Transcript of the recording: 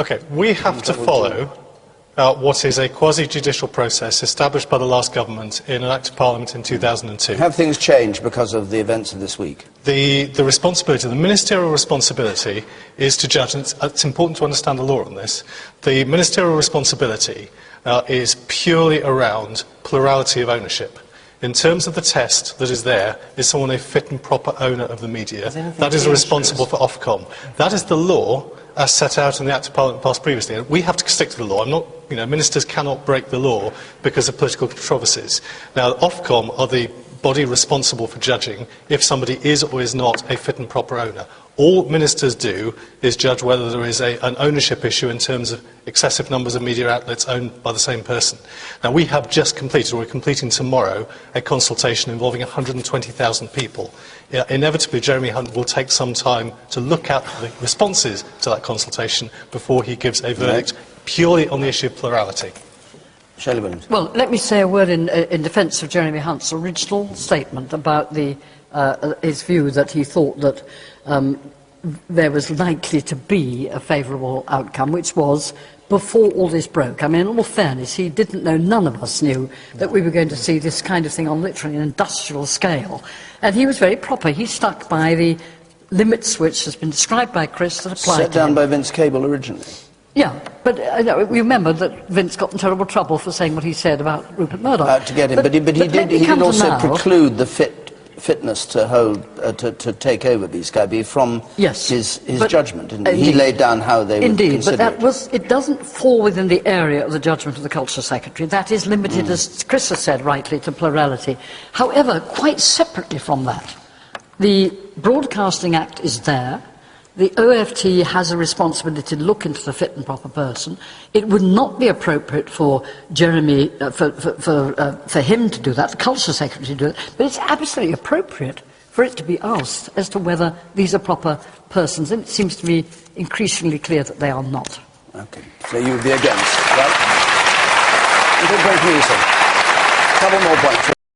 Okay, we have to follow what is a quasi-judicial process established by the last government in an Act of Parliament in 2002. Have things changed because of the events of this week? The responsibility, the ministerial responsibility, is to judge, and it's important to understand the law on this. The ministerial responsibility is purely around plurality of ownership. In terms of the test that is there, is someone a fit and proper owner of the media? That is responsible for Ofcom. That is the law as set out in the Act of Parliament passed previously. And we have to stick to the law. Ministers cannot break the law because of political controversies. Now, Ofcom are the body responsible for judging if somebody is or is not a fit and proper owner. All ministers do is judge whether there is an ownership issue in terms of excessive numbers of media outlets owned by the same person. Now, we have just completed, or we're completing tomorrow, a consultation involving 120,000 people. Inevitably, Jeremy Hunt will take some time to look at the responses to that consultation before he gives a verdict purely on the issue of plurality. Well, let me say a word in defence of Jeremy Hunt's original statement about his view that he thought that there was likely to be a favourable outcome, which was before all this broke. I mean, in all fairness, he didn't know, none of us knew, that we were going to see this kind of thing on literally an industrial scale. And he was very proper. He stuck by the limits which has been described by Chris that apply to him. Set down by Vince Cable originally. Yeah, but we remember that Vince got in terrible trouble for saying what he said about Rupert Murdoch. To get him, but he did also preclude the fitness to hold to take over B Sky from his judgment, didn't he? He laid down how they would consider it doesn't fall within the area of the judgment of the Culture Secretary. That is limited, as Chris has said rightly, to plurality. However, quite separately from that, the Broadcasting Act is there. The OFT has a responsibility to look into the fit and proper person. It would not be appropriate for Jeremy, for him to do that, the Culture Secretary to do it, but it's absolutely appropriate for it to be asked as to whether these are proper persons, and it seems to me increasingly clear that they are not. Okay, so you would be against, right? Couple more points.